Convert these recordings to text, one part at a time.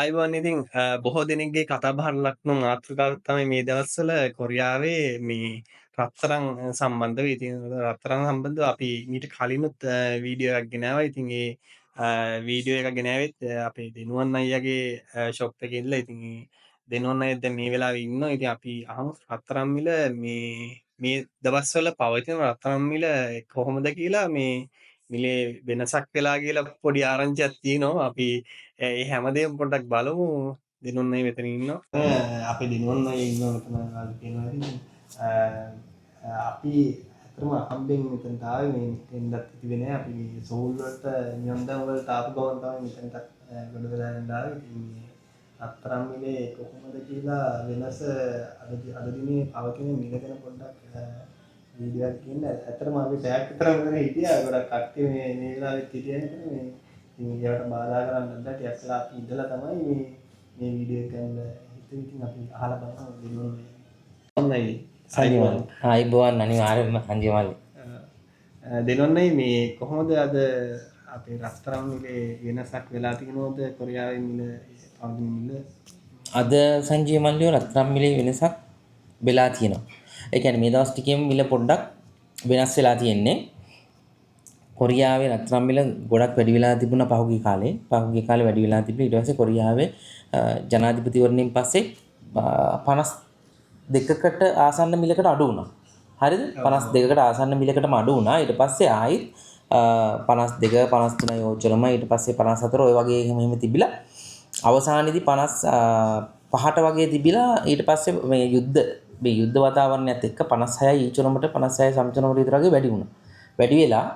අයිබෝන් ඉතින් බොහෝ දෙනෙක්ගේ කතාබහට ලක්වුණු මාතෘකාවක් තමයි මේ දවස්වල කොරියාවේ මේ රත්තරන් සම්බන්ධව. ඉතින් රත්තරන් සම්බන්ධව අපි ඊට කලිනුත් වීඩියෝ එකක් ගෙනාවා. ඉතින් ඒ වීඩියෝ එක ගෙනාවෙත් අපේ දෙනුවන් අයියාගේ ෂොප් එකේ ඉඳලා. ඉතින් දෙනුවන් අයියා දැන් මේ වෙලාවේ ඉන්නවා. ඉතින් අපි අහමු රත්තරන් මිල මේ දවස්වල පවතින රත්තරන් මිල කොහොමද කියලා, මේ මිලේ වෙනසක් වෙලා කියලා පොඩි ආරංචියක් තියෙනවා. අපි ඒ හැමදේම පොඩ්ඩක් බලමු. දිනුන් අය මෙතන ඉන්නවා. අපේ දිනුන් අය ඉන්නවා මෙතන වල තියෙනවා. ඉතින් අපි අතරම හම්බෙන් මෙතනට ආවේ. මේ එන්නත් තිබෙන්නේ නැහැ. අපි මේ සෝල් වලට නියම්දන් වලට ආපු ගමන් තමයි මෙතනට ගොඩ වෙලා යන්න ආවේ. ඉතින් මේ අත්තරම් මිලේ කොහොමද කියලා වෙනස අද දිනේ පවතින මිල ගැන පොඩ්ඩක් වීඩියෝ එකක් කියන්න. ඇත්තටම අපි ටැග් විතර මෙතන හිටියා. ගොඩක් කට්ටිය මේ වෙලාවෙත් හිටියා නේ. ඉතින් ඒවට බාධා කරන්න නැද්ද ටිකක් වෙලා අපි ඉඳලා තමයි මේ වීඩියෝ එක ගන්න හිතුවේ. ඉතින් අපි අහලා බලමු දෙනුන්නේ. ඔන්නයි සංජීවල්. ආයිබෝන් අනිවාර්යයෙන්ම සංජීවල්. දෙනුන්නේ මේ කොහොමද අද අපේ රත්තරන් මිලේ වෙනසක් වෙලා තියෙනවද කොරියාවේ මිල පවතින මිල? අද සංජීවල්ලිය රත්තරන් මිලේ වෙනසක් වෙලා තියෙනවා. ඒ කියන්නේ මේ දවස් ටිකේම මිල පොඩ්ඩක් වෙනස් වෙලා තියෙන්නේ. කොරියාවේ රත්තරන් මිල ගොඩක් වැඩි වෙලා තිබුණා පහුගිය කාලේ. පහුගිය කාලේ වැඩි වෙලා තිබුණා. ඊට පස්සේ කොරියාවේ ජනාධිපතිවරණයෙන් පස්සේ 52කට ආසන්න මිලකට අඩු වුණා. හරිද? 52කට ආසන්න මිලකටම අඩු වුණා. ඊට පස්සේ ආයිත් 52 53 යෝජනම ඊට පස්සේ 54 ඔය වගේ එහෙම තිබිලා අවසානයේදී 55ට වගේ තිබිලා ඊට පස්සේ මේ යුද්ධ වාතාවරණයත් එක්ක 56 ඊචනමට 56 සම්චනමට විතර වගේ වැඩි වුණා. වැඩි වෙලා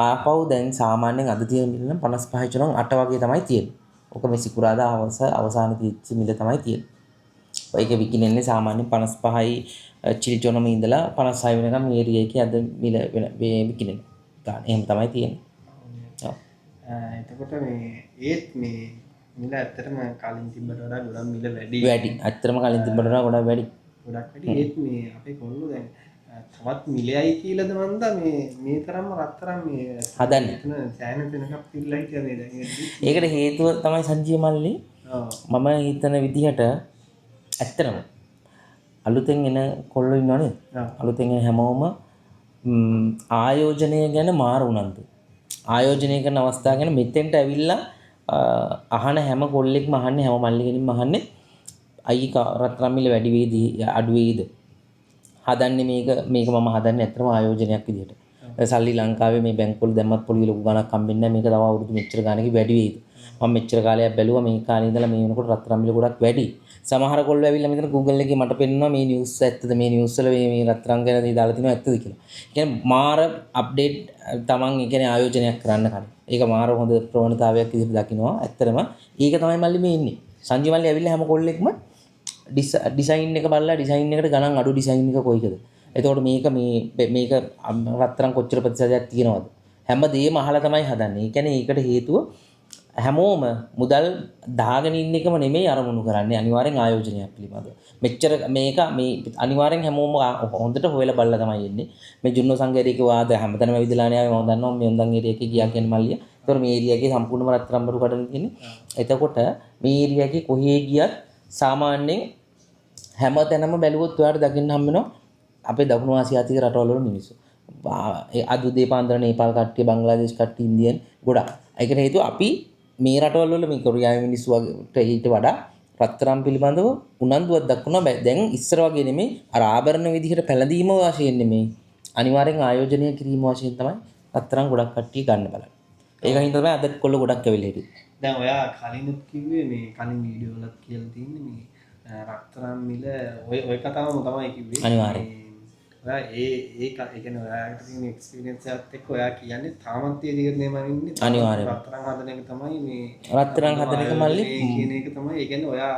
ආපහු දැන් සාමාන්‍යයෙන් අද තියෙන මිල නම් 55 චනන් 8 වගේ තමයි තියෙන්නේ. ඔක මේ සිකුරාදා අවසානයේ තියෙච්ච මිල තමයි තියෙන්නේ. ඒක විකිනෙන්නේ සාමාන්‍යයෙන් 55යි චිලි චොනම ඉඳලා 56 වෙනකම් මේ ඒරියා එකේ අද මිල විකිනෙන ගන්න. එහෙම තමයි තියෙන්නේ. ඔව්. එතකොට මේ ඒත් මේ මිල ඇත්තටම කලින් තිබ්බට වඩා ගොඩක් මිල වැඩි. වැඩි. ඇත්තටම කලින් තිබ්බට වඩා ගොඩක් වැඩි. ගොඩක් වැඩි. ඒත් මේ අපේ කොල්ලෝ දැන් තවත් මිලයයි කියලාද මන්ද මේ තරම්ම රත්තරන් මේ හදන්නේ. සෑහෙන දෙනකක් පිළිලා හිටියා මේ දැන්. ඒකට හේතුව තමයි සංජීව මල්ලි. මම හිතන විදිහට ඇත්තටම අලුතෙන් එන කොල්ලෝ ඉන්නවනේ. අලුතෙන් එන හැමෝම ආයෝජනය ගැන මාර උනන්දු. ආයෝජනය කරන අවස්ථාව ගැන මෙතෙන්ට ඇවිල්ලා අහන හැම කොල්ලෙක්ම අහන්නේ, හැම මල්ලිගෙනින්ම අහන්නේ අයියා රත්තරන් මිල වැඩි වේද අඩු වේද? හදන්නේ මේක මම හදන්නේ ඇත්තටම ආයෝජනයක් විදිහට. සල්ලි ලංකාවේ මේ බැංකුවල දැම්මත් පොළි ලොකු ගණක් හම්බෙන්නේ නැහැ. මේක තව අවුරුදු මෙච්චර ගානක වැඩි වෙයිද? මම මෙච්චර කාලයක් බැලුවා මේ කාලේ ඉඳලා මේ වෙනකොට රත්තරන් මිල ගොඩක් වැඩි. සමහර කොල්ලෝ ඇවිල්ලා මෙතන Google එකේ මට පෙන්නනවා මේ නිවුස් ඇත්තද, මේ නිවුස් වල මේ රත්තරන් ගැන දාලා තිනවා ඇත්තද කියලා. ඒ කියන්නේ මාර අප්ඩේට් තමන් ඒ කියන්නේ ආයෝජනයක් කරන්න කලින්. ඒක මාර හොඳ ප්‍රවණතාවයක් විදිහට දකින්නවා. ඇත්තටම ඒක තමයි මල්ලි මේ ඉන්නේ. සංජීව මල්ලි ඇවිල්ලා හැම කොල්ලෙක්ම ඩිසයින් එක බලලා ඩිසයින් එකට ගණන් අඩු ඩිසයින් එක කොයිකද? එතකොට මේක රත්තරන් කොච්චර ප්‍රතිශතයක් තියෙනවද? හැමදේම අහලා තමයි හදන්නේ. ඒ කියන්නේ ඒකට හේතුව හැමෝම මුදල් දාගෙන ඉන්න එකම නෙමෙයි අරමුණු කරන්නේ, අනිවාර්යෙන් ආයෝජනයක් පිළිබඳව. මෙච්චර මේක මේ අනිවාර්යෙන් හැමෝම හොඳට හොයලා බලලා තමයි එන්නේ. මේ ජුන්නෝ සංගේරයේ වාද හැමතැනම ඇවිදලා නේ ආවේ. මම දන්නවා මේ හොඳන් ඒරියා එකේ ගියා කියන මල්ලිය. ඒතකොට මේ ඒරියා එකේ සම්පූර්ණම රත්තරන් බරු කඩන තියෙන්නේ. එතකොට මේ ඒරියා එකේ කොහේ ගියත් සාමාන්‍යයෙන් හැමතැනම බැලුවොත් ඔයාලට දකින්න හම්බ වෙනවා අපේ දකුණු ආසියාතික රටවල වල මිනිස්සු. අද උදේපාන්දර නේපාල් කට්ටිය, බංග්ලාදේශ කට්ටිය, ඉන්දියන් ගොඩක්. ඒකට හේතුව අපි මේ රටවල වල මේ කොරියාවේ මිනිස්සු වගේ ඊට වඩා රත්තරන් පිළිබඳව උනන්දුවක් දක්වනවා. දැන් ඉස්සර වගේ නෙමෙයි අර ආභරණ විදිහට පැළඳීම වශයෙන් නෙමෙයි. අනිවාර්යෙන් ආයෝජනය කිරීම වශයෙන් තමයි රත්තරන් ගොඩක් කට්ටිය ගන්න බලන්නේ. ඒකින් තමයි අද කොල්ල ගොඩක් ඇවිල්ලා හිටියේ. දැන් ඔයා කලිනුත් කිව්වේ මේ කලින් වීඩියෝ වලත් කියලා තියෙන්නේ මේ රත්තරන් මිල ඔය කතාවම තමයි කිව්වේ. අනිවාර්යෙන්. ඔයා ඒ කියන්නේ ඔයාට තියෙන එක්ස්පීරියන්ස් එකත් එක්ක ඔයා කියන්නේ තාමත් ඒ තීරණයම ඉන්නේ. අනිවාර්යෙන්. රත්තරන් හදන එක තමයි මේ රත්තරන් හදන එක මල්ලි කියන එක තමයි. ඒ කියන්නේ ඔයා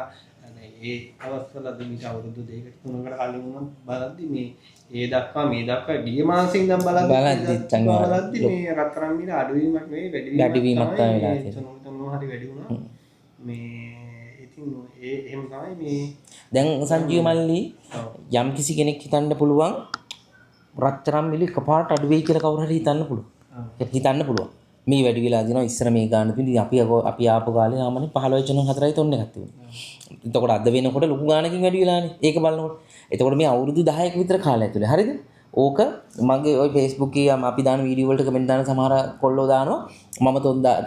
ඒ අවස්වල අද අවුරුදු 2කට 3කට කලින් වුණත් බලද්දි මේ ඒ දක්වා මේ දක්වා ගිය මාසෙ ඉඳන් බලද්දි මේ රත්තරන් මිල අඩුවීමක් නෙවෙයි වැඩිවීමක් තමයි වෙලා තියෙන්නේ. හරි වැඩි වුණා. මේ ඉතින් එහෙම තමයි මේ දැන් සංජීව මල්ලි යම් කිසි කෙනෙක් හිතන්න පුළුවන් රත්තරන් මිල එකපාරට අඩු වෙයි කියලා කවුරු හරි හිතන්න පුළුවන්. හිතන්න පුළුවන්. මේ වැඩි වෙලා දිනවා ඉස්සර මේ ගාන තිබුණේ අපි ආපු කාලේ ආමනේ 15.4යි තොන්න එකක් තිබුණා. එතකොට අද වෙනකොට ලොකු ගානකින් වැඩි වෙලානේ. ඒක බලනකොට. එතකොට මේ අවුරුදු 10ක විතර කාලය ඇතුලේ. හරිද? ඕක මගේ ওই Facebook එකේ අපි දාන වීඩියෝ වලට කමෙන්ට් දාන සමහර කොල්ලෝ දානවා මම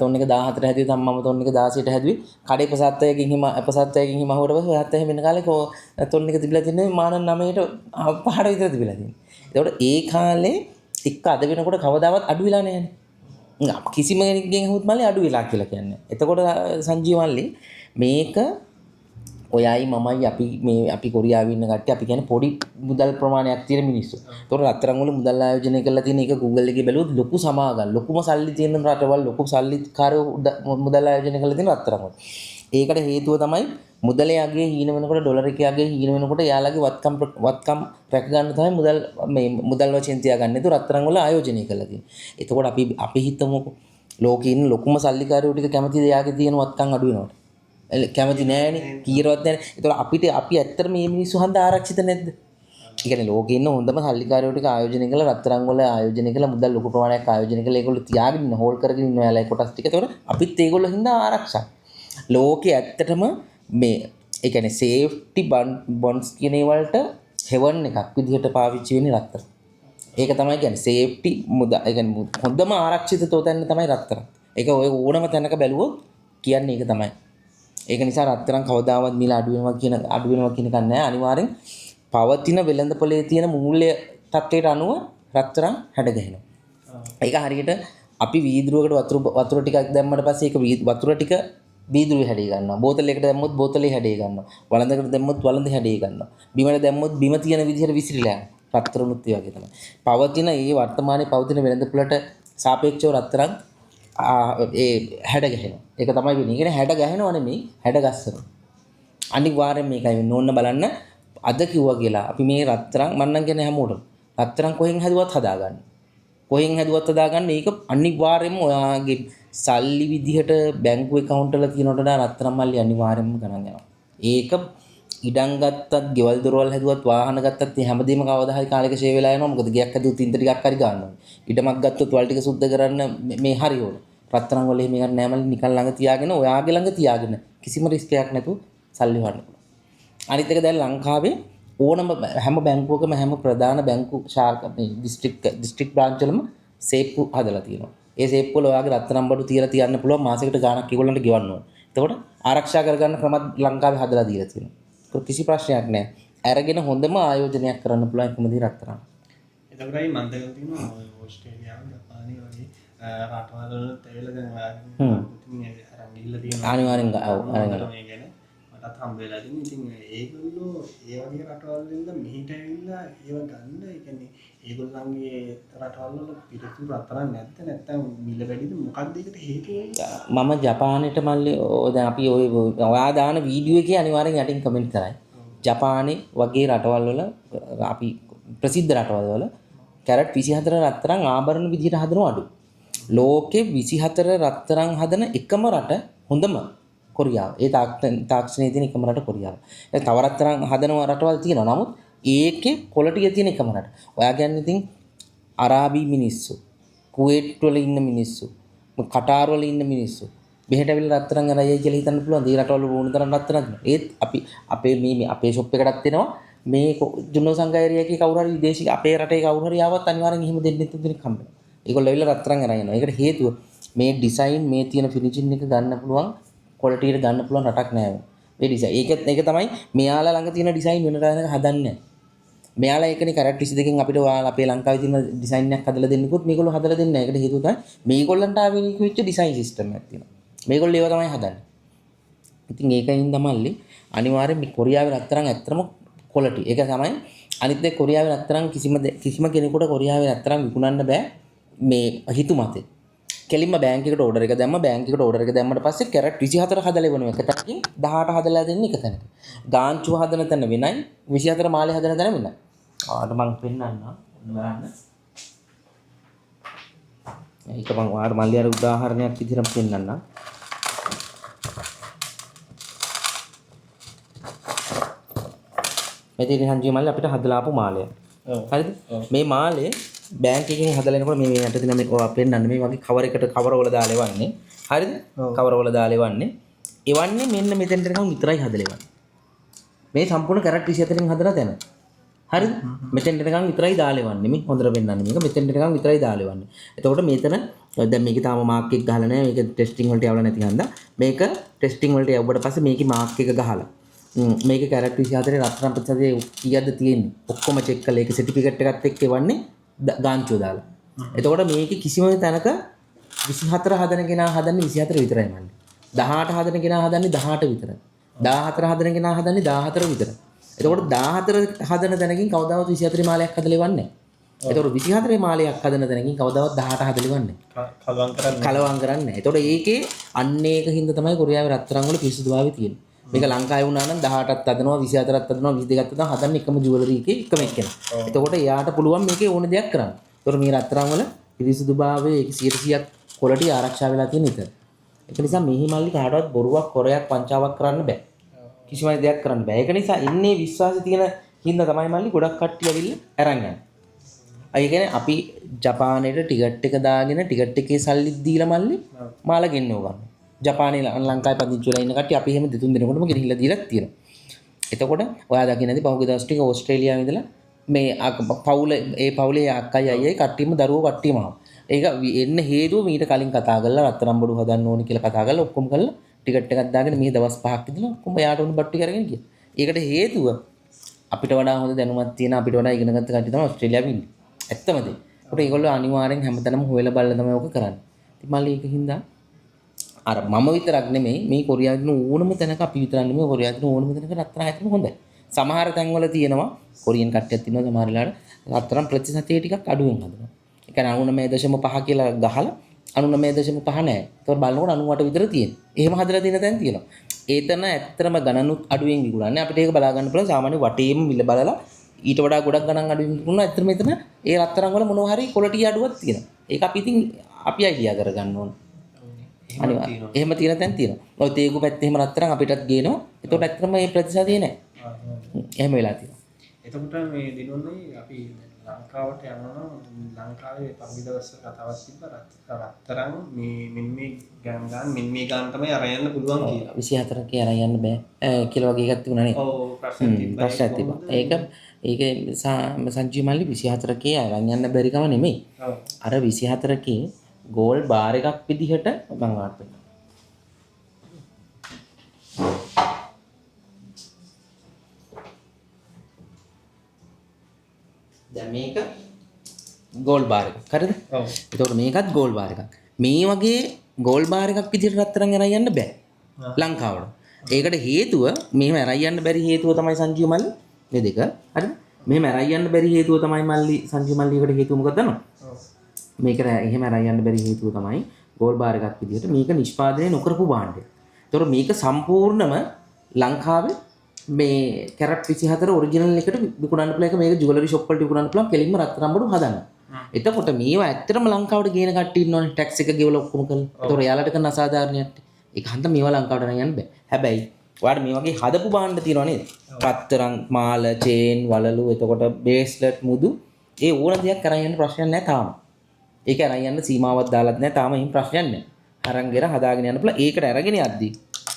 තොන්න එක 14 හැදුවේ තම මම තොන්න එක 16ට හැදුවේ කඩේ ප්‍රසත්තයකින් හිම අපසත්තයකින් හිම හොරව ඔයත් එහෙම වෙන කාලේ තොන්න එක තිබිලා තින්නේ මාන 9ට 5ට විතර තිබිලා තින්නේ. එතකොට ඒ කාලේ එක්ක අද වෙනකොට කවදාවත් අඩු වෙලා නැහැ. කිසිම කෙනෙක්ගෙන් හුත් මල්ලි අඩු වෙලා කියලා කියන්නේ. එතකොට සංජීව මල්ලි මේක ඔයයි මමයි අපි කොරියාවේ ඉන්න කට්ටිය අපි කියන්නේ පොඩි මුදල් ප්‍රමාණයක් තියෙන මිනිස්සු. ඒතකොට රත්තරන් වල මුදල් ආයෝජනය කරලා තියෙන එක Google එකේ බැලුවොත් ලොකු සමාගම් ලොකුම සල්ලි තියෙන රටවල් ලොකු සල්ලිකාරයෝ මුදල් ආයෝජනය කරලා තියෙන රත්තරන් වල. ඒකට හේතුව තමයි මුදලේ අගය හීන වෙනකොට ඩොලර් එකේ අගය හීන වෙනකොට යාළගේ වත්කම් රැක ගන්න තමයි මුදල් වශයෙන් තියාගන්න. ඒක රත්තරන් වල ආයෝජනය කරලා තියෙන්නේ. එතකොට අපි හිතමුකෝ ලෝකේ ඉන්න ලොකුම සල්ලිකාරයෝ ටික කැමතිද යාගේ තියෙන වත්කම් අඩු වෙනවට? කැමති නෑනේ කීරවත් නෑනේ. ඒතකොට අපි ඇත්තට මේ මිනිස්සු හන්ද ආරක්ෂිත නැද්ද? ඒ කියන්නේ ලෝකේ ඉන්න හොඳම සල්ලිකාරයෝ ටික ආයෝජනය කරලා රත්තරන් වල ආයෝජනය කරලා මුදල් ලොකු ප්‍රමාණයක් ආයෝජනය කරලා ඒගොල්ලෝ තියාගෙන ඉන්න හෝල් කරගෙන ඉන්න ඔයාලයි කොටස් ටික. ඒතකොට අපිත් ඒගොල්ලෝ හින්දා ආරක්ෂා. ලෝකේ ඇත්තටම මේ ඒ කියන්නේ සේෆ්ටි බොන්ඩ්ස් කියන ඒවලට හෙවන් එකක් විදිහට පාවිච්චි වෙන්නේ රත්තරන්. ඒක තමයි කියන්නේ සේෆ්ටි ඒ කියන්නේ හොඳම ආරක්ෂිත තෝතැන්න තමයි රත්තරන්. ඒක ඔය ඕනම තැනක බැලුවොත් කියන්නේ ඒක තමයි. ඒක නිසා රත්තරන් කවදාවත් මිල අඩු වෙනවා කියන එකක් නෑ. අනිවාර්යෙන් පවතින වෙළඳපොලේ තියෙන මූල්‍ය තත්ත්වයට අනුව රත්තරන් හැඩ ගැහෙනවා. ඒක හරියට අපි වීදුරුවකට වතුර ටිකක් දැම්මට පස්සේ ඒක වතුර ටික වීදුරුවේ හැඩය ගන්නවා. බෝතලයකට දැම්මොත් බෝතලේ හැඩය ගන්නවා. වළඳකට දැම්මොත් වළඳේ හැඩය ගන්නවා. බිමට දැම්මොත් බිම තියෙන විදිහට විසිරිලා යනවා. රත්තරනුත් ඒ වගේ තමයි. පවතින මේ වර්තමානයේ පවතින වෙළඳපොලට සාපේක්ෂව රත්තරන් ඒ හැඩ ගැහෙනවා. ඒක තමයි වෙන්නේ. කියන්නේ හැඩ ගැහෙනව නෙමෙයි හැඩ ගස්සනවා. අනිවාර්යෙන් මේකයි වෙන්නේ. ඕන්න බලන්න අද කිව්වා කියලා අපි මේ රත්තරන් මම නම් කියන්නේ හැමෝටම රත්තරන් කොහෙන් හැදුවත් හදාගන්න. කොහෙන් හැදුවත් හදාගන්න ඒක අනිවාර්යෙන්ම ඔයාගේ සල්ලි විදිහට බැංකු account වල තියෙනවට වඩා රත්තරන් මල්ලි අනිවාර්යෙන්ම ගණන් යනවා. ඒක ඉඩම් ගත්තත්, ගෙවල් දොරවල් හැදුවත්, වාහන ගත්තත් මේ හැමදේම කවදා හරි කාලෙක ෂේ වෙලා යනවා. මොකද ගයක් හැදුවොත් ඉන්ද ටිකක් හරි ගන්නවා. ඉඩමක් ගත්තොත් වල ටික සුද්ධ කරන්න මේ හරි ඕන. රත්තරන් වල එහෙම ගන්න නෑ මල්ලි නිකන් ළඟ තියාගෙන ඔයාගේ ළඟ තියාගෙන කිසිම රිස්ක් එකක් නැතුව සල්ලි හොයන්න පුළුවන්. අනිත් එක දැන් ලංකාවේ ඕනම හැම බැංකුවකම හැම ප්‍රධාන බැංකු ශාඛා මේ දිස්ත්‍රික් බ්‍රාන්ච් වලම සේප්පු හදලා තියෙනවා. ඒ සේප්පු වල ඔයාගේ රත්තරන් බඩු තියලා තියන්න පුළුවන් මාසෙකට ගාණක් ඒගොල්ලන්ට ගෙවන්න ඕන. එතකොට ආරක්ෂා කරගන්න ක්‍රමත් ලංකාවේ හදලා දීලා තියෙනවා. ඒක කිසි ප්‍රශ්නයක් නෑ. අරගෙන හොඳම ආයෝජනයක් කරන්න පුළුවන් එකම දේ රත්තරන්. එතකොටයි මම දැකලා තියෙනවා ඕස්ට්‍රේලියාව ජපානයේ වගේ රටවල් වලත් ඇවිල්ලා දැන් අරන් ගිහිල්ලා තියෙනවා. අනිවාර්යෙන් අරගෙන මටත් හම්බ වෙලා තියෙනවා. ඉතින් ඒගොල්ලෝ ඒ වගේ රටවල් වලින්ද මෙහිට ඇවිල්ලා ඒව ගන්න. ඒ කියන්නේ ඒගොල්ලන්ගේ රටවල් වල පිටු රත්තරන් නැත්නම් මිල වැඩිද මොකක්ද ඒකට හේතුව? මම ජපානෙට මල්ලි දැන් අපි ඔයා දාන වීඩියෝ එකේ අනිවාර්යෙන් යටින් කමෙන්ට් කරයි. ජපානේ වගේ රටවල් වල අපි ප්‍රසිද්ධ රටවල් වල කැරට් 24 රත්තරන් ආභරණ විදිහට හදනවා අඩු. ලෝකේ 24 රත්තරන් හදන එකම රට හොඳම කොරියාව. ඒ තාක්ෂණයේ තියෙන එකම රට කොරියාව. ඒ තව රත්තරන් හදන රටවල් තියෙනවා. නමුත් ඒකේ ක්වොලිටිය තියෙන එකම රට. ඔයා කියන්නේ ඉතින් අරාබි මිනිස්සු, කුවේට් වල ඉන්න මිනිස්සු, කටාර් වල ඉන්න මිනිස්සු මෙහෙට ඇවිල්ලා රත්තරන් අරයි කියලා හිතන්න පුළුවන්. ඒ රටවල වුණ තරම් රත්තරන් තියෙනවා. ඒත් අපි අපේ ෂොප් එකටත් එනවා. මේ ජුනෝ සංගයරිය එකේ කවුරු හරි විදේශික අපේ රටේ කවුරු හරි ආවත් අනිවාර්යෙන් එහෙම දෙන්නෙත් දෙනෙක් හම්බෙනවා. ඒගොල්ලෝ ඇවිල්ලා රත්තරන් අරන් යනවා. ඒකට හේතුව මේ ඩිසයින් මේ තියෙන ෆිනිෂින් එක ගන්න පුළුවන් ක්වොලිටි එක ගන්න පුළුවන් රටක් නෑ මේ ඩිසයින්. ඒක තමයි මෙයාලා ළඟ තියෙන ඩිසයින් වෙන රටක හදන්නේ. මෙයාලා ඒකනේ කැරට් 22කින් අපිට ඔයාලා අපේ ලංකාවේ තියෙන ඩිසයින් එකක් හදලා දෙන්නකොත් මේගොල්ලෝ හදලා දෙන්නේ නැහැ. ඒකට හේතුව තමයි මේගොල්ලන්ට ආවෙනික වෙච්ච ඩිසයින් සිස්ටම් එකක් තියෙනවා. මේගොල්ලෝ ඒව තමයි හදන්නේ. ඉතින් ඒකින් තමයි අනිවාර්යෙන් මේ කොරියාවේ රත්තරන් ඇත්තටම ක්වොලිටි. ඒක තමයි අනිත් ඒ කොරියාවේ රත්තරන් කිසිම කෙනෙකුට කොරියාවේ රත්තරන් විකුණන්න බෑ මේ හිතුමතේ. කෙලින්ම බැංක් එකට ඕඩර් එක දැම්ම බැංක් එකට ඕඩර් එක දැම්මට පස්සේ කැරට් 24 හදලා වෙන එක තැනකින් 18 හදලා දෙන්නේ එක තැනක. ගාංචුව හදන තැන වෙනයි 24 මාළේ හදන තැන වෙනයි. ආට මම පෙන්නන්න බලන්න. ඒක මම ඔයාලට මල්ලි අර උදාහරණයක් විදිහට පෙන්නන්න. මේ තියෙන හන්ජි මල්ලි අපිට හදලා ආපු මාළය. හරිද? මේ මාළේ බෑන්ක් එකකින් හදලා එනකොට මේ යට තියෙන මේ ඔය පෙන්නන්නේ මේ වගේ කවර් එකට කවර වල දාලා එවන්නේ. හරිද? කවර වල දාලා එවන්නේ. එවන්නේ මෙන්න මෙතෙන්ට නිකන් විතරයි හදලා එවන්නේ. මේ සම්පූර්ණ කැරට් 24න් හදලා තැන. හරිද? මෙතෙන්ට නිකන් විතරයි දාලා එවන්නේ. මේ හොඳට පෙන්නන්නේ මේක මෙතෙන්ට නිකන් විතරයි දාලා එවන්නේ. එතකොට මෙතන දැන් මේකේ තාම මාක් එක ගහලා නැහැ. මේක ටෙස්ටිං වලට යවලා නැති හන්දා. මේක ටෙස්ටිං වලට යවුවට පස්සේ මේකේ මාක් එක ගහලා මේක කැරට් 24 රත්තරන් ප්‍රතිශතයේ කීයක්ද තියෙන්නේ ඔක්කොම චෙක් කරලා ඒක සර්ටිෆිකේට් එකත් එක්ක එවන්නේ ගාන්චුව දාලා. එතකොට මේක කිසිම තැනක 24 හදන කෙනා හදන්නේ 24 විතරයි මන්නේ. 18 හදන කෙනා හදන්නේ 18 විතරයි. 14 හදන කෙනා හදන්නේ 14 විතරයි. එතකොට 14 හදන තැනකින් කවදාවත් 24 මාලයක් හදලා ඉවන්නේ නැහැ. එතකොට 24 මාලයක් හදන තැනකින් කවදාවත් 18 හදලා ඉවන්නේ නැහැ. කලවම් කරන්නේ නැහැ. එතකොට ඒකේ අන්න ඒක හින්දා තමයි කොරියාවේ රත්තරන් වල පිරිසුදුභාවය තියෙන්නේ. මේක ලංකාවේ වුණා නම් 18ක් හදනවා 24ක් හදනවා 22ක් හදනවා හදන්න එකම ජුවලරි එකේ එකම එක්කෙනා. එතකොට එයාට පුළුවන් මේකේ ඕන දෙයක් කරන්න. එතකොට මේ රත්තරන් වල පිරිසුදුභාවය 100%ක් ක්වොලිටි ආරක්ෂා වෙලා තියෙන ඉතින්. ඒක නිසා මෙහි මල්ලි කාටවත් බොරුවක් කොරයක් වංචාවක් කරන්න බෑ. කිසිම දෙයක් කරන්න බෑ. ඒක නිසා ඉන්නේ විශ්වාසය තියෙන හින්දා තමයි මල්ලි ගොඩක් කට්ටිය ඇවිල්ලා අරන් යන්නේ. ඒ කියන්නේ අපි ජපානයේ ටිකට් එක දාගෙන ටිකට් එකේ සල්ලි දීලා මල්ලි මාල ගෙන්නව ගන්න. ජපානයේ ලංකාවේ පදිංචි වෙලා ඉන්න කට්ටිය අපි එහෙම දෙතුන් දිනකටම ගෙනහිල්ලා දීලා තියෙනවා. එතකොට ඔයා දකින්න ඇති පහුගිය දවස් ටික ඕස්ට්‍රේලියාවේ ඉඳලා මේ පවුලේ අක්කයි අයියයි කට්ටියම දරුවෝ කට්ටියම ආවා. ඒක එන්න හේතුව මීට කලින් කතා කරලා රත්තරන් බඩු හදන්න ඕනි කියලා කතා කරලා ඔක්කොම කරලා ටිකට් එකක් දාගෙන මේ දවස් 5ක් ඉඳලා ඔක්කොම යාට උණු බට්ටු කරගෙන ගියා. ඒකට හේතුව අපිට වඩා හොඳ දැනුමක් තියෙන අපිට වඩා ඉගෙන ගත්ත කට්ටිය තමයි ඕස්ට්‍රේලියාවේ ඉන්නේ. ඇත්තමද? ඒකට ඒගොල්ලෝ අනිවාර්යෙන් හැමතැනම හොයලා බලලා තමයි ඔක කරන්නේ. ඉතින් මල්ලි ඒකින්ද අර මම විතරක් නෙමෙයි මේ කොරියාවේ තියෙන ඕනම තැනක අපි විතරක් නෙමෙයි කොරියාවේ තියෙන ඕනම තැනක රත්තරන් හැදෙන්න හොඳයි. සමහර තැන්වල තියෙනවා කොරියන් කට්ටියක් තියෙනවා සමහර වෙලාවට රත්තරන් ප්‍රතිශතය ටිකක් අඩුවෙන් හදනවා. ඒ කියන්නේ 99.5 කියලා ගහලා 99.5 නෑ. ඒතකොට බලනකොට 98 විතර තියෙනවා. එහෙම හදලා තියෙන තැන් තියෙනවා. ඒතන ඇත්තටම ගණනුත් අඩුවෙන් විකුණන්නේ. අපිට ඒක බලා ගන්න පුළුවන් සාමාන්‍ය වටේම මිල බලලා ඊට වඩා ගොඩක් ගණන් අඩුවෙන් විකුණනවා. ඇත්තටම මෙතන ඒ රත්තරන් වල මොනවා හරි ක්වොලිටි අඩුවක් තියෙනවා. ඒක අපි ඉතින් අපි අයිඩියා කරගන්න ඕන. අනිවාර්යයෙන්. එහෙම තියෙන තැන් තියෙනවා. ඔය තේගු පැත්තේ එහෙම රත්තරන් අපිටත් ගේනවා. ඒතකොට ඇත්තටම මේ ප්‍රතිශතය නෑ. එහෙම වෙලා තියෙනවා. එතකොට මේ දිනුන්නේ අපි ලංකාවට යනවා ලංකාවේ පහුගිය දවස් කතාවක් තිබ්බා රත්තරන් මේ ගාන තමයි අරන් යන්න පුළුවන් කියලා. 24 කේ අරන් යන්න බෑ කියලා වගේ එකක් තිබුණා නේද? ඔව් ප්‍රශ්නයක් තිබ්බා. ඒක සංජීව මල්ලි 24 කේ අරන් යන්න බැරි කම නෙමෙයි. අර 24 කේ ගෝල් බාර් එකක් විදිහට මම වාර්තා කරනවා. දැන් මේක ගෝල් බාර් එකක්. හරිද? ඔව්. ඒතකොට මේකත් ගෝල් බාර් එකක්. මේ වගේ ගෝල් බාර් එකක් විදිහට රත්තරන් අරන් යන්න බෑ. ලංකාවට. ඒකට හේතුව මෙහෙම අරන් යන්න බැරි හේතුව තමයි සංජීව මල්ලි මේ දෙක. හරිද? මෙහෙම අරන් යන්න බැරි හේතුව තමයි මල්ලි සංජීව මල්ලි එකට හේතුව මොකක්ද දන්නවද? ඔව්. මේක එහෙම අරන් යන්න බැරි හේතුව තමයි ගෝල් බාර් එකක් විදිහට මේක නිෂ්පාදනය නොකරපු භාණ්ඩය. ඒතකොට මේක සම්පූර්ණම ලංකාවේ මේ කැරට් 24 ඔරිජිනල් එකට විකුණන්න පුළුවන් එක මේක ජුවලරි ෂොප් වලට විකුණන්න පුළුවන් කෙලින්ම රත්තරන් බඩු හදන්න. එතකොට මේවා ඇත්තටම ලංකාවට ගේන කට්ටිය ඉන්නවනේ ටැක්ස් එක ගෙවලා ඔක්කොම කරලා. ඒතකොට එයාලට කරන අසාධාරණයක්. ඒක හන්ද මේවා ලංකාවට අරන් යන්න බෑ. හැබැයි ඔයාලට මේ වගේ හදපු භාණ්ඩ තියෙනවා නේද? රත්තරන්, මාල, චේන්, වලලු, එතකොට බේස්ලට්, මුදු ඒ ඕන දෙයක් අරන් යන්න ප්‍රශ්නයක් නැහැ තාම. ඒක අරන් යන්න සීමාවක් දාලත් නැහැ තාම එහෙම ප්‍රශ්නයක් නැහැ. අරන් ගෙර හදාගෙන යන්න පුළුවන්. ඒකට අරගෙන යද්දි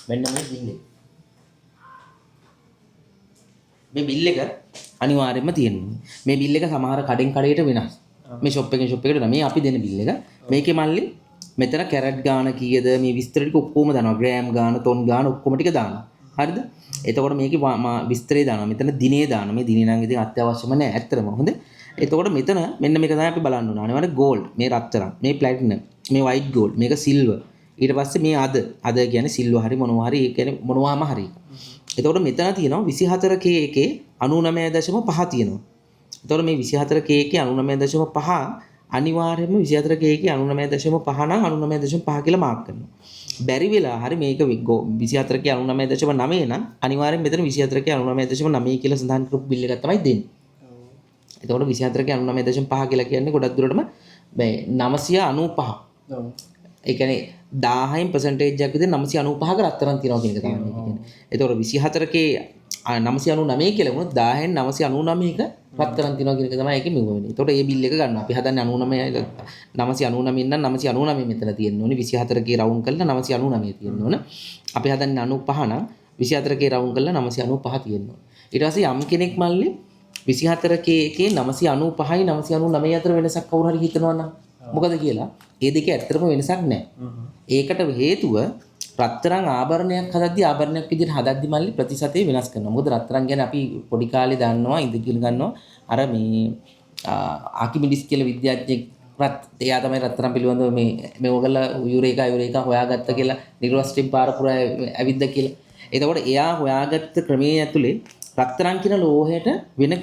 මෙන්න මේ බිල් එක. මේ බිල් එක අනිවාර්යයෙන්ම තියෙනවා. මේ බිල් එක සමහර කඩෙන් කඩේට වෙනස්. මේ ෂොප් එකෙන් ෂොප් එකට මේ අපි දෙන බිල් එක. මේකේ මල්ලි මෙතන කැරට් ගාන කීයද මේ විස්තර ටික ඔක්කොම දානවා. ග්‍රෑම් ගාන, ටොන් ගාන ඔක්කොම ටික දානවා. හරිද? එතකොට මේකේ විස්තරේ දානවා. මෙතන දිනේ දානවා. මේ දිනේ නම් ඉතින් අත්‍යවශ්‍යම නැහැ ඇත්තටම. හොඳ. එතකොට මෙතන මෙන්න මේක තමයි අපි බලන්න ඕන. අනිවාර්ය ගෝල්ඩ්, මේ රත්තරන්, මේ ප්ලැටිනම්, මේ වයිට් ගෝල්ඩ්, මේක සිල්වර්. ඊට පස්සේ මේ අද කියන්නේ සිල්වර් හරි මොනවා හරි ඒ කියන්නේ මොනවාම හරි. එතකොට මෙතන තියෙනවා 24K එකේ 99.5 තියෙනවා. එතකොට මේ 24K එකේ 99.5 අනිවාර්යයෙන්ම 24K එකේ 99.5 නම් 99.5 කියලා මාක් කරනවා. බැරි වෙලා හරි මේක 24K 99.9 නම් අනිවාර්යෙන් මෙතන 24K 99.9 කියලා සඳහන් කරපු බිල් එකක් තමයි දෙන්නේ. එතකොට 24K 99.5 කියලා කියන්නේ ගොඩක් දුරටම මේ 995. ඒ කියන්නේ 10% එකක් විතර 995ක රත්තරන් තියනවා කියන එක තමයි මේක කියන්නේ. ඒතකොට 24කේ 999 කියලා වුණොත් 10න් 999ක රත්තරන් තියනවා කියන එක තමයි ඒකේ මෙව වෙන්නේ. ඒතකොට මේ බිල් එක ගන්නවා. අපි හදන්නේ 99 999 නම් 999 මෙතන තියෙන්න ඕනේ. 24කේ රවුන්ඩ් කරලා 999 තියෙන්න ඕනේ. අපි හදන්නේ 95 නම් 24කේ රවුන්ඩ් කරලා 995 තියෙන්න ඕනේ. ඊට පස්සේ යම් කෙනෙක් මල්ලි 24කේ එකේ 995යි 999 අතර වෙනසක් කවුරු හරි හිතනවා නම් මොකද කියලා? ඒ දෙකේ ඇත්තටම වෙනසක් නැහැ. ඒකට හේතුව රත්තරන් ආභරණයක් හදද්දී ආභරණයක් විදිහට හදද්දී මල්ලි ප්‍රතිශතය වෙනස් කරනවා. මොකද රත්තරන් ගැන අපි පොඩි කාලේ දන්නවා ඉඳගෙන ගන්නවා. අර මේ ආකිමිඩිස් කියලා විද්‍යාඥයෙක් එයා තමයි රත්තරන් පිළිබඳව මේවගල යුරේකා හොයාගත්ත කියලා නිර්වස්ත්‍රින් පාර පුරා ඇවිද්ද කියලා. එතකොට එයා හොයාගත්ත ක්‍රමයේ ඇතුලේ රත්තරන් කියන ලෝහයට වෙන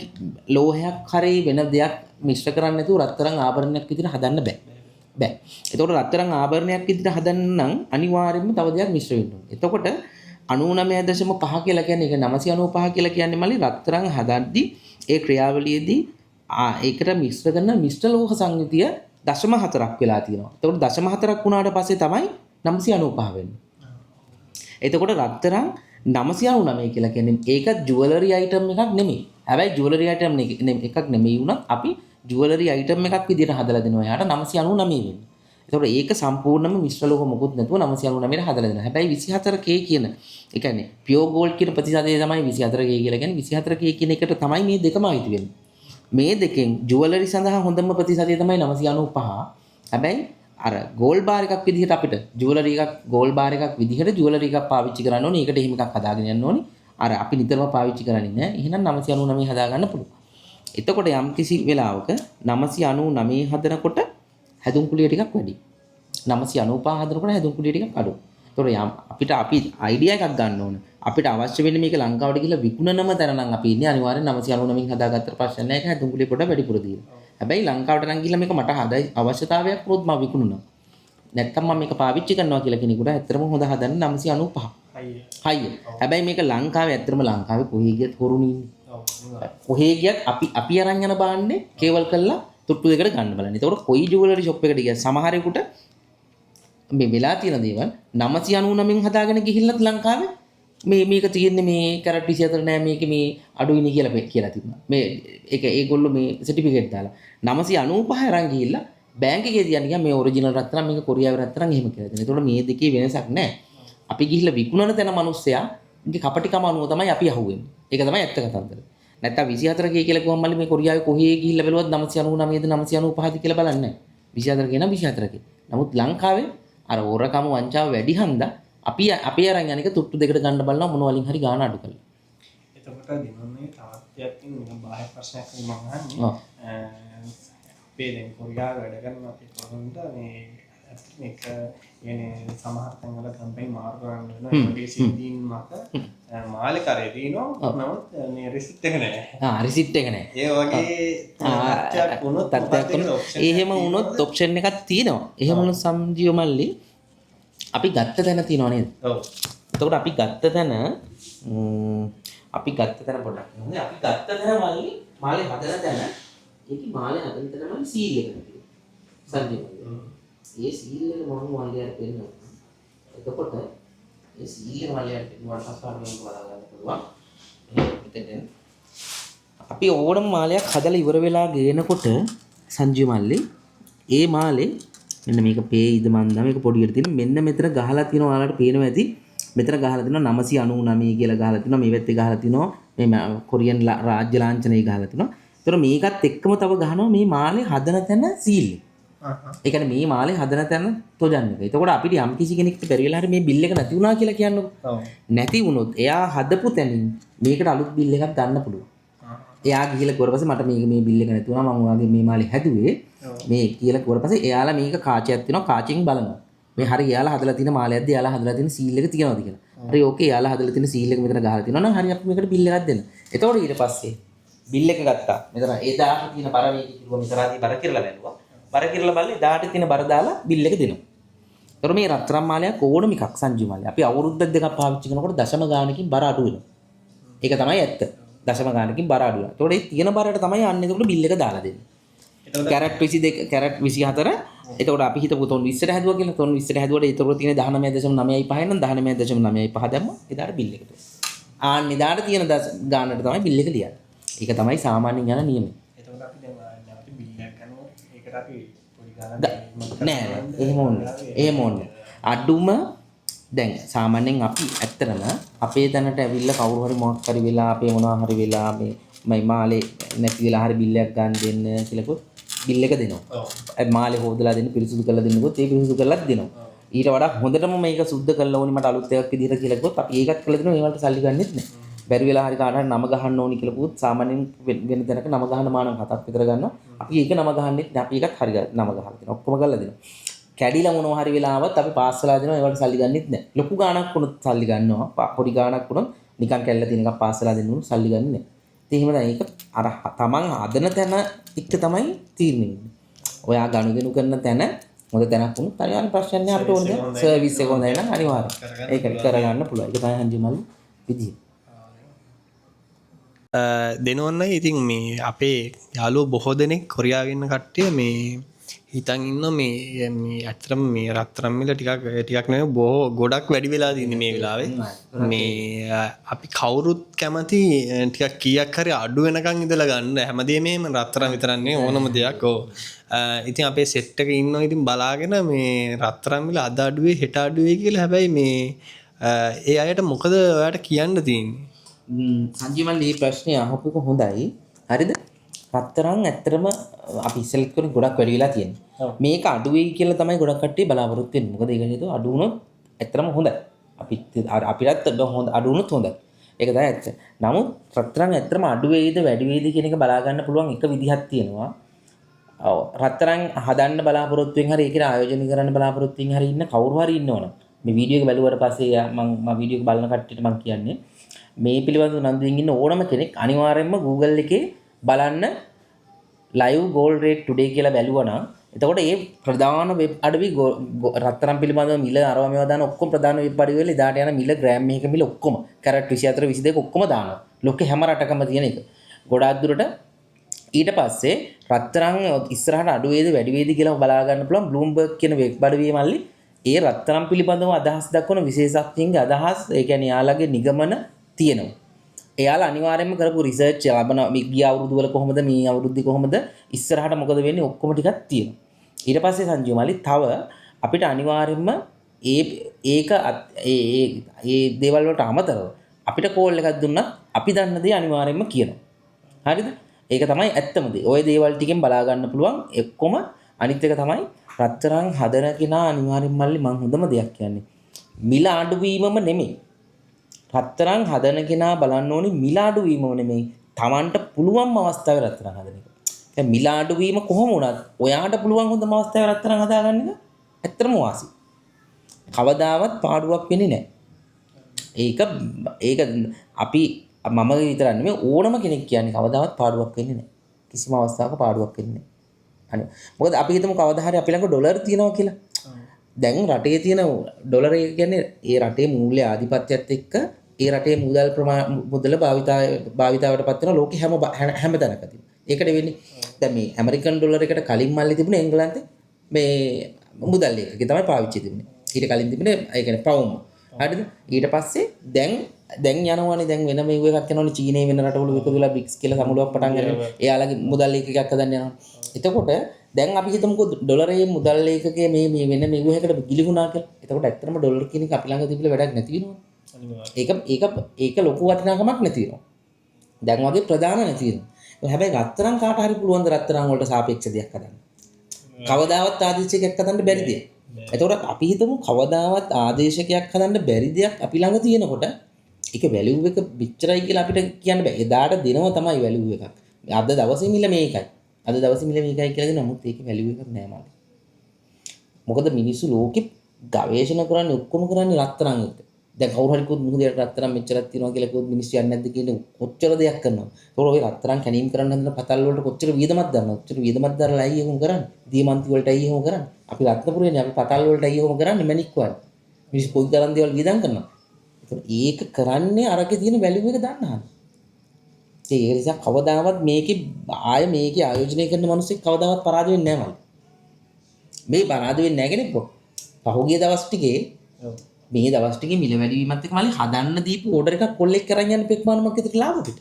ලෝහයක් හරි වෙන දෙයක් මිශ්‍ර කරන්නේ නැතුව රත්තරන් ආභරණයක් විදිහට හදන්න බෑ. එතකොට රත්තරන් ආභරණයක් විදිහට හදන්න නම් අනිවාර්යයෙන්ම තව දෙයක් මිශ්‍ර වෙන්න ඕනේ. එතකොට 99.5 කියලා කියන්නේ ඒක 995 කියලා කියන්නේ මල්ලි රත්තරන් හදද්දී ඒ ක්‍රියාවලියේදී ඒකට මිශ්‍ර කරන මිශ්‍ර ලෝහ සංයුතිය 0.4ක් වෙලා තියෙනවා. එතකොට 0.4ක් වුණාට පස්සේ තමයි 995 වෙන්නේ. එතකොට රත්තරන් 999 කියලා කියන්නේ ඒක ජුවලරි අයිටම් එකක් නෙමෙයි. හැබැයි ජුවලරි අයිටම් එකක් නෙමෙයි වුණත් අපි ජුවලරි අයිටම් එකක් විදිහට හදලා දෙනවා. යාට 999 වෙන්නේ. එතකොට ඒක සම්පූර්ණයෙන්ම මිශ්‍ර ලෝහ මොකුත් නැතුව 999 ට හදලා දෙනවා. හැබැයි 24K කියන ඒ කියන්නේ පියෝ ගෝල්ඩ් කියන ප්‍රතිශතය තමයි 24K කියලා කියන්නේ. 24K කියන එකට තමයි මේ දෙකම අයිති වෙන්නේ. මේ දෙකෙන් ජුවලරි සඳහා හොඳම ප්‍රතිශතය තමයි 995. හැබැයි අර ගෝල්ඩ් බාර් එකක් විදිහට අපිට ජුවලරි එකක් ගෝල්ඩ් බාර් එකක් විදිහට ජුවලරි එකක් පාවිච්චි කරන්න ඕනේ. ඒකට එහෙම එකක් හදාගෙන යන්න ඕනේ. අර අපි නිතරම පාවිච්චි කරන්නේ නැහැ. එහෙනම් 999 හදා ගන්න පුළුවන්. එතකොට යම් කිසි වෙලාවක 999 හදනකොට හැදුම් කුලිය ටිකක් වැඩි. 995 හදනකොට හැදුම් කුලිය ටිකක් අඩු. එතකොට අපි අයිඩියා එකක් ගන්න ඕනේ. අපිට අවශ්‍ය වෙන්නේ මේක ලංකාවට ගිහලා විකුණනම තැන නම් අපි ඉන්නේ අනිවාර්යෙන් 999 හදාගත්තට ප්‍රශ්න නැහැ. ඒක හැදුම් කුලිය පොඩ වැඩිපුර දීලා. හැබැයි ලංකාවට නම් ගිහලා මේක මට හදයි අවශ්‍යතාවයක් වුණොත් මම විකුණනවා. නැත්තම් මම මේක පාවිච්චි කරනවා කියලා කෙනෙකුට ඇත්තටම හොඳ හදන්න 995. හයිය. හැබැයි මේක ලංකාවේ ඇත්තටම ලංකාවේ කොහේ ගියත් හොරුනේ ඉන්නේ. කොහේ ගියත් අපි අරන් යන බාන්නේ කේවල් කරලා තුට්ටු දෙකට ගන්න බලන්න. ඒතකොට කොයි ජුවලරි ෂොප් එකට ගියත් සමහරෙකුට මේ වෙලා තියෙන දේවල් 999න් හදාගෙන ගිහිල්ලත් ලංකාවේ මේක තියෙන්නේ මේ කැරට් 24 නෑ මේක මේ අඩුයිනේ කියලා තිබුණා. මේ ඒක ඒගොල්ලෝ මේ සර්ටිෆිකේට් දාලා 995 අරන් ගිහිල්ලා බැංක් එකේ තියන්න ගියා මේ ඔරිජිනල් රත්තරන් මේක කොරියාවේ රත්තරන් එහෙම කියලා දෙනවා. ඒතකොට මේ දෙකේ වෙනසක් නෑ. අපි ගිහිල්ලා විකුණන තැන මිනිස්සයාගේ කපටිකම අනුව තමයි අපි අහුවෙන්නේ. ඒක තමයි ඇත්ත කතන්දර. නැත්තම් 24K කියලා කිව්වම මල්ලි මේ කොරියාවේ කොහේ ගිහිල්ලා බැලුවත් 999ද 995ද කියලා බලන්නේ නෑ. 24K නම් 24K. නමුත් ලංකාවේ අර ඕරකම වංචාව වැඩි හන්දා අපි අරන් යන එක තුට්ටු දෙකට ගන්න බලනවා මොන වලින් හරි ගාන අඩු කරලා. එතකොට දිනුනේ තවත් දෙයක් තියෙනවා බාහිර ප්‍රශ්නයක් මම අහන්නේ. අපේ දැන් කොරියාව වැඩ කරන අපි කොහොමද මේක කියන්නේ සමහර තැන්වල කම්පැනි මාරු කරන්න වෙනවා. ඒ වගේ සිද්ධීන් මත මාලේ කරේ දිනනවා. නමුත් මේ රිසිට් එක නැහැ. රිසිට් එක නැහැ. ඒ වගේ තත්ත්වයක් එහෙම වුණොත් ඔප්ෂන් එකක් තියෙනවා. එහෙම වුණොත් සම්ජීව මල්ලි අපි ගත්ත තැන තියෙනව නේද? ඔව්. එතකොට අපි ගත්ත තැන පොඩ්ඩක් නේද? අපි ගත්ත තැන මල්ලි මාලේ හදන තැන ඒකේ මාලේ හදන තැන මල්ලි සීල් එකක් තියෙනවා. සම්ජීව. ඒ සීල් එක මම මල්ලියට පෙන්නනවා. එතකොට ඒ සීල් එක මල්ලියට පෙන්නුවාට පස්සේ අපිට බලන්න පුළුවන්. මෙතෙන් අපි ඕනම මාලයක් හදලා ඉවර වෙලා ගේනකොට සංජීව මල්ලි ඒ මාලේ මෙන්න මේක පේයිද මන්ද මේක පොඩියට තියෙන මෙන්න මෙතන ගහලා තියෙනවා ඔයාලට පේනවා ඇති මෙතන ගහලා තියෙනවා 999 කියලා ගහලා තියෙනවා මේ පැත්තේ ගහලා තියෙනවා මේ කොරියන් රාජ්‍ය ලාංඡනය ගහලා තියෙනවා. ඒතර මේකත් එක්කම තව ගහනවා මේ මාලේ හදන තැන සීල් එක. ඒ කියන්නේ මේ මාලේ හදන තැන තොජන් එක. එතකොට අපිට යම් කිසි කෙනෙක්ට බැරි වෙලා හරි මේ බිල් එක නැති වුණා කියලා කියන්නකො. නැති වුණොත් එයා හදපු තැනින් මේකට අලුත් බිල් එකක් දාන්න පුළුවන්. එයා ගිහලා කිව්වට පස්සේ මට මේ බිල් එක නැති වුණා මම ඔයාගේ මේ මාලේ හැදුවේ මේ කියලා කිව්වට පස්සේ එයාලා මේක කාචයක් තියෙනවා කාචෙන් බලනවා මේ හරි එයාලා හදලා තියෙන මාලයක්ද එයාලා හදලා තියෙන සීල් එක තියනවාද කියලා. හරි ඕකේ එයාලා හදලා තියෙන සීල් එක මෙතන ගහලා තියෙනවා නම් හරි අපි මේකට බිල් එකක් දෙන්න. එතකොට ඊට පස්සේ බිල් එක ගත්තා. මෙතන එදාට තියෙන බර මේක කිව්වා මෙතරාදී බර කියලා බැලුවා. බර කියලා බලලා එදාට තියෙන බර දාලා බිල් එක දෙනවා. ඒතර මේ රත්තරන් මාලයක් ඕනම එකක් සංජීව මාලයක්. අපි අවුරුද්දක් දෙකක් පාවිච්චි කරනකොට දශම ගානකින් බර අඩු වෙනවා. ඒක තමයි ඇත්ත. දශම ගානකින් බර අඩු වෙනවා. ඒතකොට ඒ තියෙන බරට තමයි අන්න එතකොට බිල් එක දාලා දෙන්නේ. කැරට් 22 කැරට් 24 එතකොට අපි හිතමු තොන් 20ට හැදුවා කියලා. තොන් 20ට හැදුවට ඒතකොට තියෙන 19.95 නම් 19.95 දැම්ම එදාට බිල් එක දුන්නා. ආන්න එදාට තියෙන ගානට තමයි බිල් එක ලියන්නේ. ඒක තමයි සාමාන්‍යයෙන් යන නියමය. එතකොට අපි දැන් අපි බිල් එකක් කරනවා ඒකට අපි පොඩි ගානක් නෑ එහෙම ඕනේ. අඩුම දැන් සාමාන්‍යයෙන් අපි ඇත්තටම අපේ තැනට ඇවිල්ලා කවුරු හරි මොකක් හරි වෙලා අපේ මොනවා හරි වෙලා මේ මාලේ නැති වෙලා හරි බිල් එකක් ගන්න දෙන්න කියලාකොත් බිල් එක දෙනවා. ඔව්. මාලේ හොදලා දෙන්න පිරිසුදු කරලා දෙන්නකොත් ඒ පිරිසුදු කරලාත් දෙනවා. ඊට වඩා හොඳටම මේක සුද්ධ කරලා ඕනි මට අලුත් එකක් විදිහට කියලාකොත් අපි ඒකත් කරලා දෙනවා. ඒවලට සල්ලි ගන්නෙත් නෑ. බැරි වෙලා හරි කාට හරි නම ගහන්න ඕනි කියලාකොත් සාමාන්‍යයෙන් වෙන තැනක නම ගහන්න මානම් 7ක් විතර ගන්නවා. අපි ඒක නම ගහන්නෙත් නෑ. අපි ඒකත් හරි නම ගහලා දෙනවා. ඔක්කොම කරලා දෙනවා. කැඩිලා මොනවා හරි වෙලාවත් අපි පාස් වෙලා දෙනවා. ඒවලට සල්ලි ගන්නෙත් නෑ. ලොකු ගාණක් වුණොත් සල්ලි ගන්නවා. පොඩි ගාණක් වුණොත් නිකන් කැල්ල තියෙන එකක් පාස් වෙලා දෙන්න උනොත් සල්ලි ගන්නෙ නෑ. ඉතින් එහෙම තමයි ඒක අර තමන් හදන තැන එක්ක තමයි තීරණය වෙන්නේ. ඔයා ගනුදෙනු කරන තැන හොඳ තැනක් වුණොත් අනිවාර්ය ප්‍රශ්නයක් නෑ අපිට ඕනේ සර්විස් එක හොඳයි නම් අනිවාර්යයෙන් ඒක කරගන්න පුළුවන්. ඒක තමයි හන්දිමල් විදිය. දෙනවන්නයි ඉතින් මේ අපේ යාළුවෝ බොහෝ දෙනෙක් කොරියාවේ ඉන්න කට්ටිය මේ හිතන් ඉන්න මේ ඇත්තටම මේ රත්තරන් මිල ටිකක් නෙවෙයි බොහෝ ගොඩක් වැඩි වෙලා තියෙන්නේ මේ වෙලාවේ. මේ අපි කවුරුත් කැමති ටිකක් කීයක් හරි අඩු වෙනකන් ඉඳලා ගන්න හැමදේම එහෙම රත්තරන් විතරක් නෙවෙයි ඕනම දෙයක්. ඔව්. ඉතින් අපේ සෙට් එකේ ඉන්නවා ඉතින් බලාගෙන මේ රත්තරන් මිල අද අඩුවේ හෙට අඩුවේ කියලා. හැබැයි මේ ඒ අයට මොකද ඔයාලට කියන්න තියෙන්නේ? සංජීවල් මේ ප්‍රශ්නේ අහපු එක හොඳයි. හරිද? රත්තරන් ඇත්තටම අපි ඉස්සෙල්ලත් කරේ ගොඩක් වැඩි වෙලා තියෙනවා. මේක අඩු වෙයි කියලා තමයි ගොඩක් කට්ටිය බලාපොරොත්තු වෙන්නේ. මොකද ඒක නේද අඩු වුණොත් ඇත්තටම හොඳයි. අපිටත් හොඳ අඩු වුණොත් හොඳයි. ඒක තමයි ඇත්ත. නමුත් රත්තරන් ඇත්තටම අඩු වෙයිද වැඩි වෙයිද කියන එක බලා ගන්න පුළුවන් එක විදිහක් තියෙනවා. ඔව් රත්තරන් හදන්න බලාපොරොත්තුෙන් හරි ඒකට ආයෝජනය කරන්න බලාපොරොත්තුෙන් හරි ඉන්න කවුරු හරි ඉන්නවනම් මේ වීඩියෝ එක බැලුවට පස්සේ මම වීඩියෝ එක බලන කට්ටියට මම කියන්නේ මේ පිළිබඳව උනන්දුවෙන් ඉන්න ඕනම කෙනෙක් අනිවාර්යයෙන්ම Google එකේ බලන්න live gold rate today කියලා බැලුවා නම් එතකොට ඒ ප්‍රධාන වෙබ් අඩවි රත්තරන් පිළිබඳව මිල අරවා මේවා දාන ඔක්කොම ප්‍රධාන වෙබ් අඩවි වල ඉදාට යන මිල ග්‍රෑම් මේක මිල ඔක්කොම කැරට් 24 22 ඔක්කොම දානවා. ලෝකේ හැම රටකම තියෙන එක. ගොඩාක් දුරට ඊට පස්සේ රත්තරන් ඉස්සරහට අඩු වේද වැඩි වේද කියලා බලා ගන්න පුළුවන් Bloomberg කියන වෙබ් අඩවියේ මල්ලි ඒ රත්තරන් පිළිබඳව අදහස් දක්වන විශේෂඥයින්ගේ අදහස් ඒ කියන්නේ යාළගේ නිගමන තියෙනවා. එයාලා අනිවාර්යයෙන්ම කරපු රිසර්ච් ලබන ගිය අවුරුදු වල කොහොමද මේ අවුරුද්දේ කොහොමද ඉස්සරහට මොකද වෙන්නේ ඔක්කොම ටිකක් තියෙනවා. ඊට පස්සේ සංජීව මල්ලි තව අපිට අනිවාර්යයෙන්ම ඒ දේවල් වලට අමතරව අපිට කෝල් එකක් දුන්නත් අපි දන්න දේ අනිවාර්යයෙන්ම කියනවා. හරිද? ඒක තමයි ඇත්තම දේ. ওই දේවල් ටිකෙන් බලා ගන්න පුළුවන් එක්කම අනිත් එක තමයි රත්තරන් හදන කෙනා අනිවාර්යයෙන්ම මල්ලි මම හොඳම දෙයක් කියන්නේ. මිල අඩු වීමම නෙමෙයි. රත්තරන් හදන කෙනා බලන්න ඕනේ මිල අඩු වීමම නෙමෙයි. Tamanට පුළුවන්ම අවස්ථාවේ රත්තරන් හදන එක. දැන් මිල අඩු වීම කොහොම වුණත් ඔයාට පුළුවන් හොඳම අවස්ථාවේ රත්තරන් හදාගන්න එක ඇත්තටම වාසි. කවදාවත් පාඩුවක් වෙන්නේ නැහැ. ඒක අපි මම විතරක් නෙමෙයි ඕනම කෙනෙක් කියන්නේ කවදාවත් පාඩුවක් වෙන්නේ නැහැ. කිසිම අවස්ථාවක පාඩුවක් වෙන්නේ නැහැ. මොකද අපි හිතමු කවදා හරි අපි ළඟ ඩොලර් තියෙනවා කියලා. දැන් රටේ තියෙන ඩොලර් එක කියන්නේ ඒ රටේ මූල්‍ය ආධිපත්‍යයත් එක්ක ඒ රටේ මුදල භාවිතාවට පත් වෙන ලෝකෙ හැම තැනකදී. ඒකට වෙන්නේ දැන් මේ ඇමරිකන් ඩොලර් එකට කලින් මල්ලි තිබුණේ එංගලන්තේ මේ මුදල් ඒකක තමයි පාවිච්චි තිබුණේ. ඊට කලින් තිබුණේ ඒ කියන්නේ පවුම්. හරිද? ඊට පස්සේ දැන් යනවානේ දැන් වෙන මේව එකක් යනවානේ චීනේ වෙන රටවල විකුදලා බ්‍රික්ස් කියලා සමුළුවක් පටන් ගන්න. එයාලගේ මුදල් ඒකකයක් හදන්න යනවා. එතකොට දැන් අපි හිතමුකෝ ඩොලරේ මුදල් ඒකකයේ මේ වෙන මේව එකකට ගිලිහුණා කියලා. එතකොට ඇත්තටම ඩොලර් කියන එක අපි ළඟ තිබිලා වැඩක් නැති වෙනවා. ඒක ලොකු වටිනාකමක් නැති වෙනවා. දැන් වගේ ප්‍රධාන නැති වෙනවා. හැබැයි රත්තරන් කාට හරි පුළුවන් ද රත්තරන් වලට සාපේක්ෂ දෙයක් හදන්න. කවදාවත් ආදේශයක් හදන්න බැරි දෙයක්. එතකොට අපි හිතමු කවදාවත් ආදේශයක් හදන්න බැරි දෙයක් අපි ළඟ තියෙනකොට ඒක වැලියු එක පිටරයි කියලා අපිට කියන්න බෑ. එදාට දෙනව තමයි වැලියු එකක්. අද දවසේ මිල මේකයි. අද දවසේ මිල මේකයි කියලා දෙන නමුත් ඒක වැලියු එකක් නෑ මල්ලි. මොකද මිනිස්සු ලෝකෙ ගවේෂණ කරන්නේ ඔක්කොම කරන්නේ රත්තරන් එක්ක. දැන් කවුරු හරි කිව්වොත් මොකද රත්තරන් මෙච්චරක් තියෙනවා කියලා කිව්වොත් මිනිස්සු යන්නේ නැද්ද කියන කොච්චර දෙයක් කරනවා. ඒතකොට ඔය රත්තරන් කැණීම් කරන්න හදන පතල් වලට කොච්චර වියදමක් දානවා. කොච්චර වියදමක් දාලා අයියේ එහෙම කරන්නේ. දියමන්ති වලට අයියේ එහෙම කරන්නේ. අපි රත්නපුරේනේ අපි පතල් වලට අයියේ එහෙම කරන්නේ මැණික් වල. මිනිස්සු කොයි තරම් දේවල් වියදම් කරනවා. ඒක කරන්නේ අරකේ තියෙන වැලියු එක දන්නා. ඒ නිසා කවදාවත් මේකේ ආයෝජනය කරන මිනිස්සෙක් කවදාවත් පරාජය වෙන්නේ නැහැ මල්ලි. මේ බරාද වෙන්නේ නැහැ කෙනෙක් පහුගිය දවස් ටිකේ මේ දවස් ටිකේ මිල වැඩි වීමත් එක්ක මල්ලි හදන්න දීපු ඕඩර් එකක් කොල්ලෙක් කරන් යන්න පෙක්මානමක් විතර ලාභ පිට.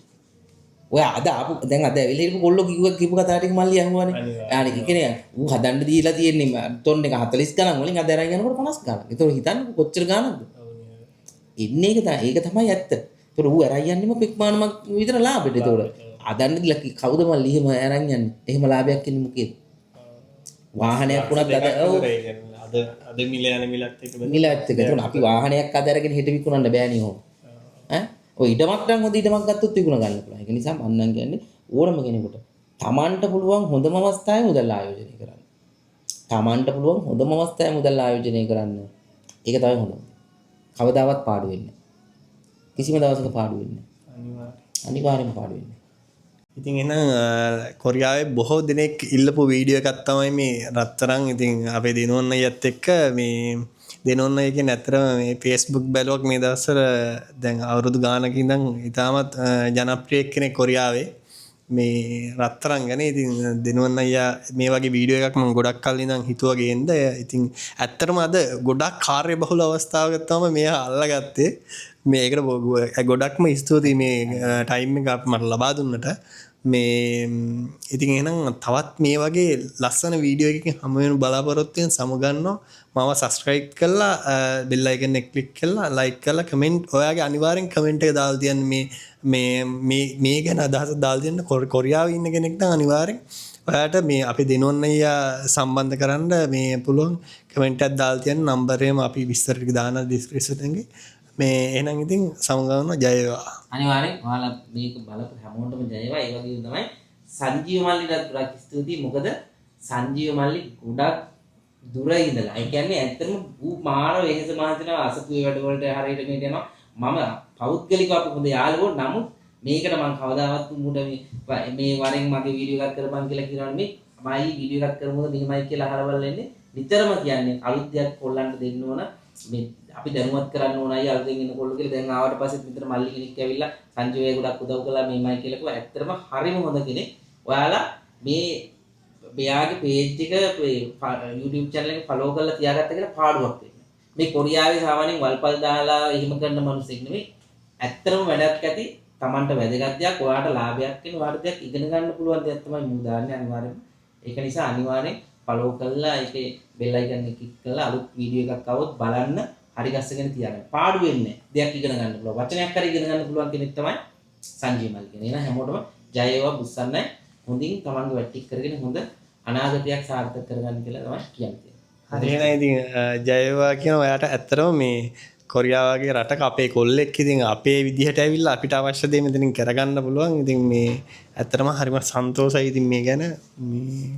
ඔය අද ආපු දැන් අද ඇවිල්ලා හිටපු කොල්ලෝ කිව්ව කතා ටික මල්ලි අහුවානේ. අනික කියන්නේ ඌ හදන්න දීලා තියෙන්නේ ටොන් එක 40 ගණන් වලින් අද අරන් යනකොට 50 ගණන්. ඒතකොට හිතන්නකො කොච්චර ගානක්ද? එන්නේ ඒක තමයි ඇත්ත. ඒතකොට ඌ අරන් යන්නෙම පෙක්මානමක් විතර ලාභෙට. ඒතකොට හදන්න දීලා කවුද මල්ලි එහෙම අරන් යන්නේ? එහෙම ලාභයක් ඉන්නේ මොකේද? වාහනයක් වුණත් අද මිල යන මිලත් එක මිලත් එක. ඒතකොට අපි වාහනයක් අද අරගෙන හෙට විකුණන්න බෑනේ ඕම. ඈ ඔය ඉඩමක් නම් හොඳ ඉඩමක් ගත්තොත් විකුණ ගන්න පුළුවන්. ඒක නිසා මම නම් කියන්නේ ඕනම කෙනෙකුට තමන්ට පුළුවන් හොඳම අවස්ථාවේ මුදල් ආයෝජනය කරන්න. තමන්ට පුළුවන් හොඳම අවස්ථාවේ මුදල් ආයෝජනය කරන්න. ඒක තමයි හොඳම. කවදාවත් පාඩු වෙන්නේ නැහැ. කිසිම දවසක පාඩු වෙන්නේ නැහැ. අනිවාර්යෙන්ම පාඩු වෙන්නේ. ඉතින් එහෙනම් කොරියාවේ බොහෝ දෙනෙක් ඉල්ලපු වීඩියෝ එකක් තමයි මේ රත්තරන්. ඉතින් අපේ දිනෝන්න අයත් එක්ක මේ දෙනොන්න එකෙන් ඇත්තටම මේ Facebook බැලුවක් මේ දවස්වල දැන් අවුරුදු ගානක ඉඳන් ඉතාමත් ජනප්‍රිය කෙනෙක් කොරියාවේ මේ රත්තරන් ගැන. ඉතින් දෙනොන්න අයියා මේ වගේ වීඩියෝ එකක් මම ගොඩක් කල් ඉඳන් හිතුවා ගේන්න. ඉතින් ඇත්තටම අද ගොඩක් කාර්යබහුල අවස්ථාවක තමයි මෙයා අල්ලගත්තේ. මේකට ගොඩක්ම ස්තුතියි මේ ටයිම් එක මට ලබා දුන්නට. මේ ඉතින් එහෙනම් තවත් මේ වගේ ලස්සන වීඩියෝ එකකින් හමු වෙන බලාපොරොත්තු වෙන සමුගන්නවා. මම සබස්ක්‍රයිබ් කරලා බෙල් අයිකන් එක ක්ලික් කරලා ලයික් කරලා කමෙන්ට් ඔයාගේ අනිවාර්යෙන් කමෙන්ට් එක දාලා තියන්න. මේ ගැන අදහස දාලා තියන්න. කොරියාවේ ඉන්න කෙනෙක් නම් අනිවාර්යෙන් ඔයාට මේ අපි දෙනොන්න අයියා සම්බන්ධ කරන්න මේ පුළුවන් කමෙන්ට් එකක් දාලා තියන්න. නම්බර් එකම අපි විස්තර ටික දාන ඩිස්ක්‍රිප්ෂන් එකේ. මේ එහෙනම් ඉතින් සමුගන්නවා. ජය වේවා. අනිවාර්යෙන් ඔයාලා මේක බලපු හැමෝටම ජය වේවා. ඒ වගේම තමයි සංජීව මල්ලිටත් ගොඩක් ස්තුතියි. මොකද සංජීව මල්ලි ගොඩක් දුර ඉඳලා. ඒ කියන්නේ ඇත්තටම ඌ මාර වෙහෙස මහන්සියනවා අසපුවේ වැඩ වලට හරියට මේට යනවා. මම පෞද්ගලිකව අපු හොඳ යාළුවෝ. නමුත් මේකට මම කවදාවත් උඹට මේ වරෙන් මගේ වීඩියෝ එකක් කරපන් කියලා කියනවා නෙමෙයි. මයි වීඩියෝ එකක් කරමුද මෙහෙමයි කියලා අහරවල් වෙන්නේ. නිතරම කියන්නේ අලුත් දෙයක් කොල්ලන්ට දෙන්න ඕන. මේ අපි දැනුවත් කරන්න ඕනයි අලුතෙන් එන කොල්ලෝ කියලා. දැන් ආවට පස්සෙත් විතර මල්ලි කෙනෙක් ඇවිල්ලා සංජීවය ගොඩක් උදව් කළා මේමයි කියලා කිව්වා. ඇත්තටම හරිම හොඳ කෙනෙක්. ඔයාලා මේ මෙයාගේ page එක YouTube channel එක follow කරලා තියාගත්ත කියලා පාඩුවක් වෙන්නේ. මේ කොරියාවේ සාමාන්‍යයෙන් වල්පල් දාලා එහෙම කරන මිනිස්සෙක් නෙමෙයි. ඇත්තටම වැඩක් ඇති. Tamanට වැදගත් දෙයක්, ඔයාට ලාභයක් වෙන, ඔයාට දෙයක් ඉගෙන ගන්න පුළුවන් දෙයක් තමයි මූ දාන්නේ අනිවාර්යයෙන්ම. ඒක නිසා අනිවාර්යෙන් follow කරලා ඒකේ bell icon එක click කරලා අලුත් වීඩියෝ එකක් આવොත් බලන්න. හරි ගස්සගෙන තියාගන්න. පාඩු වෙන්නේ නැහැ. දෙයක් ඉගෙන ගන්න පුළුවන්. වචනයක් හරි ඉගෙන ගන්න පුළුවන් කෙනෙක් තමයි සංජීව මල්ලි කෙනෙක්. එහෙනම් හැමෝටම ජය වේවා බුස්සන්නයි. හොඳින් තමන්ගේ වැට්ටික් කරගෙන හොඳ අනාගතයක් සාර්ථක කරගන්න කියලා තමයි කියන්නේ. හරි එහෙනම් ඉතින් ජය වේවා කියන ඔයාට ඇත්තටම මේ කොරියාව වගේ රටක අපේ කොල්ලෙක් ඉතින් අපේ විදිහට ඇවිල්ලා අපිට අවශ්‍ය දේ මෙතනින් කරගන්න පුළුවන්. ඉතින් මේ ඇත්තටම හරිම සන්තෝෂයි ඉතින් මේ ගැන මේ